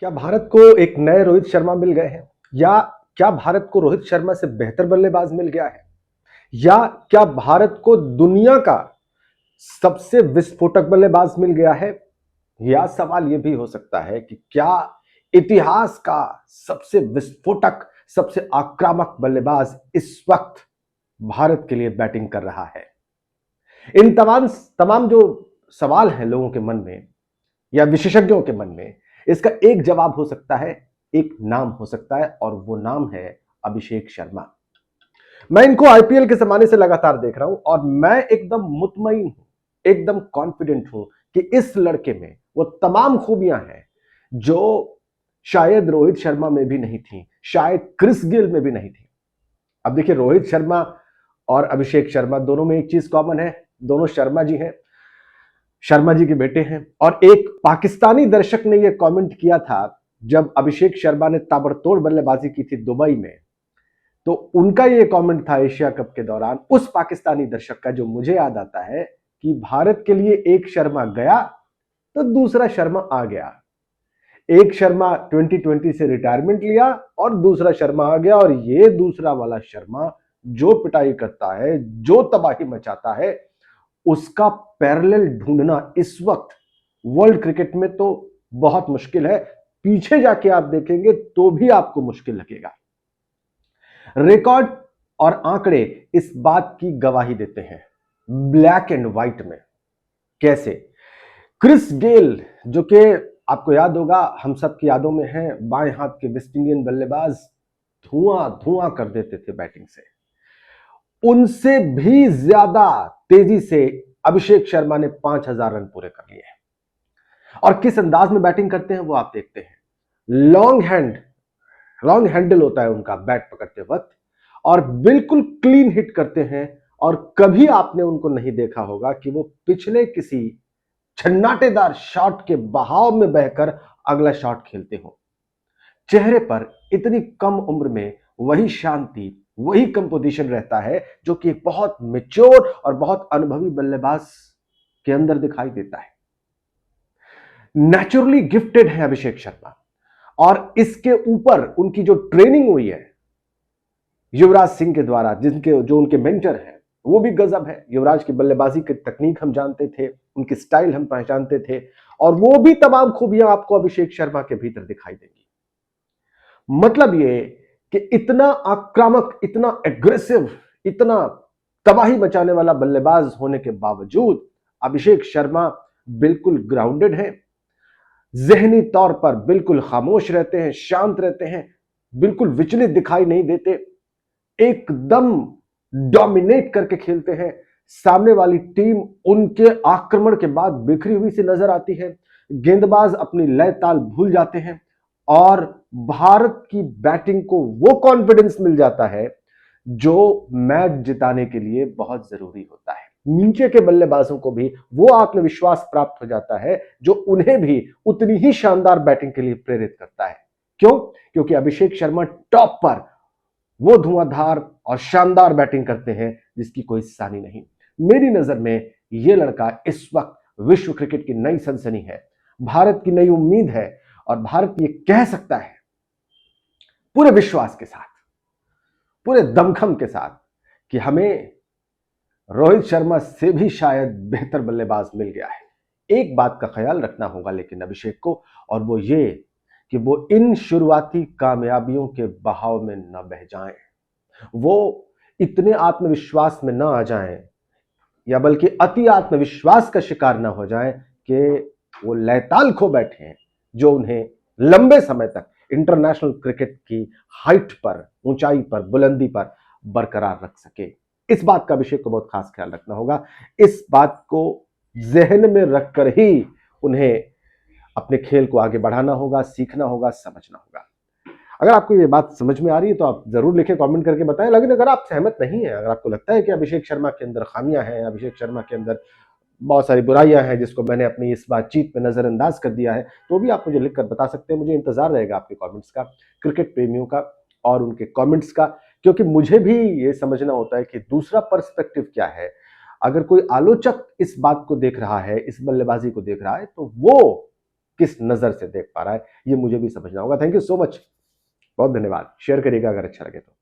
क्या भारत को एक नए रोहित शर्मा मिल गए हैं? या क्या भारत को रोहित शर्मा से बेहतर बल्लेबाज मिल गया है? या क्या भारत को दुनिया का सबसे विस्फोटक बल्लेबाज मिल गया है? या सवाल यह भी हो सकता है कि क्या इतिहास का सबसे विस्फोटक, सबसे आक्रामक बल्लेबाज इस वक्त भारत के लिए बैटिंग कर रहा है? इन तमाम तमाम जो सवाल हैं लोगों के मन में या विशेषज्ञों के मन में, इसका एक जवाब हो सकता है, एक नाम हो सकता है, और वो नाम है अभिषेक शर्मा। मैं इनको आईपीएल के जमाने से लगातार देख रहा हूं और मैं एकदम मुतमईन हूं, एकदम कॉन्फिडेंट हूं कि इस लड़के में वो तमाम खूबियां हैं जो शायद रोहित शर्मा में भी नहीं थी, शायद क्रिस गेल में भी नहीं थी। अब देखिए, रोहित शर्मा और अभिषेक शर्मा दोनों में एक चीज कॉमन है, दोनों शर्मा जी हैं, शर्मा जी के बेटे हैं। और एक पाकिस्तानी दर्शक ने यह कमेंट किया था जब अभिषेक शर्मा ने ताबड़तोड़ बल्लेबाजी की थी दुबई में, तो उनका यह कमेंट था एशिया कप के दौरान, उस पाकिस्तानी दर्शक का, जो मुझे याद आता है कि भारत के लिए एक शर्मा गया तो दूसरा शर्मा आ गया। एक शर्मा 2020 से रिटायरमेंट लिया और दूसरा शर्मा आ गया, और ये दूसरा वाला शर्मा जो पिटाई करता है, जो तबाही मचाता है, उसका पैरेलल ढूंढना इस वक्त वर्ल्ड क्रिकेट में तो बहुत मुश्किल है। पीछे जाके आप देखेंगे तो भी आपको मुश्किल लगेगा। रिकॉर्ड और आंकड़े इस बात की गवाही देते हैं, ब्लैक एंड व्हाइट में। कैसे? क्रिस गेल, जो कि आपको याद होगा, हम सब की यादों में है, बाएं हाथ के वेस्ट इंडियन बल्लेबाज, धुआं धुआं कर देते थे बैटिंग से, उनसे भी ज्यादा तेजी से अभिषेक शर्मा ने 5000 रन पूरे कर लिए। और किस अंदाज में बैटिंग करते हैं वो आप देखते हैं। लॉन्ग हैंडल होता है उनका बैट पकड़ते वक्त, और बिल्कुल क्लीन हिट करते हैं। और कभी आपने उनको नहीं देखा होगा कि वो पिछले किसी छन्नाटेदार शॉट के बहाव में बहकर अगला शॉट खेलते हो। चेहरे पर इतनी कम उम्र में वही शांति, वही कंपोजिशन रहता है जो कि एक बहुत मैच्योर और बहुत अनुभवी बल्लेबाज के अंदर दिखाई देता है। नेचुरली गिफ्टेड है अभिषेक शर्मा, और इसके ऊपर उनकी जो ट्रेनिंग हुई है युवराज सिंह के द्वारा, जो उनके मेंटर हैं, वो भी गजब है। युवराज की बल्लेबाजी की तकनीक हम जानते थे, उनकी स्टाइल हम पहचानते थे, और वो भी तमाम खूबियां आपको अभिषेक शर्मा के भीतर दिखाई देंगी। मतलब ये कि इतना आक्रामक, इतना एग्रेसिव, इतना तबाही मचाने वाला बल्लेबाज होने के बावजूद अभिषेक शर्मा बिल्कुल ग्राउंडेड है, जहनी तौर पर बिल्कुल खामोश रहते हैं, शांत रहते हैं, बिल्कुल विचलित दिखाई नहीं देते, एकदम डोमिनेट करके खेलते हैं। सामने वाली टीम उनके आक्रमण के बाद बिखरी हुई सी नजर आती है, गेंदबाज अपनी लय ताल भूल जाते हैं, और भारत की बैटिंग को वो कॉन्फिडेंस मिल जाता है जो मैच जिताने के लिए बहुत जरूरी होता है। नीचे के बल्लेबाजों को भी वो आत्मविश्वास प्राप्त हो जाता है जो उन्हें भी उतनी ही शानदार बैटिंग के लिए प्रेरित करता है। क्यों? क्योंकि अभिषेक शर्मा टॉप पर वो धुआंधार और शानदार बैटिंग करते हैं जिसकी कोई सानी नहीं। मेरी नजर में यह लड़का इस वक्त विश्व क्रिकेट की नई सनसनी है, भारत की नई उम्मीद है, और भारत ये कह सकता है पूरे विश्वास के साथ, पूरे दमखम के साथ, कि हमें रोहित शर्मा से भी शायद बेहतर बल्लेबाज मिल गया है। एक बात का ख्याल रखना होगा लेकिन अभिषेक को, और वो ये कि वो इन शुरुआती कामयाबियों के बहाव में न बह जाएं, वो इतने आत्मविश्वास में न आ जाएं, या बल्कि अति आत्मविश्वास का शिकार न हो जाएं कि वो लयताल खो बैठे हैं, जो उन्हें लंबे समय तक इंटरनेशनल क्रिकेट की हाइट पर, ऊंचाई पर, बुलंदी पर बरकरार रख सके। इस बात का अभिषेक को बहुत खास ख्याल रखना होगा। इस बात को जहन में रखकर ही उन्हें अपने खेल को आगे बढ़ाना होगा, सीखना होगा, समझना होगा। अगर आपको ये बात समझ में आ रही है तो आप जरूर लिखें, कमेंट करके बताएं। लेकिन अगर आप सहमत नहीं है, अगर आपको लगता है कि अभिषेक शर्मा के अंदर खामियां हैं, अभिषेक शर्मा के अंदर बहुत सारी बुराइयां हैं जिसको मैंने अपनी इस बातचीत में नजरअंदाज कर दिया है, तो भी आप मुझे लिखकर बता सकते हैं। मुझे इंतजार रहेगा आपके कमेंट्स का, क्रिकेट प्रेमियों का और उनके कमेंट्स का, क्योंकि मुझे भी ये समझना होता है कि दूसरा पर्सपेक्टिव क्या है। अगर कोई आलोचक इस बात को देख रहा है, इस बल्लेबाजी को देख रहा है, तो वो किस नजर से देख पा रहा है, ये मुझे भी समझना होगा। थैंक यू सो मच, बहुत धन्यवाद। शेयर करिएगा अगर अच्छा लगे तो।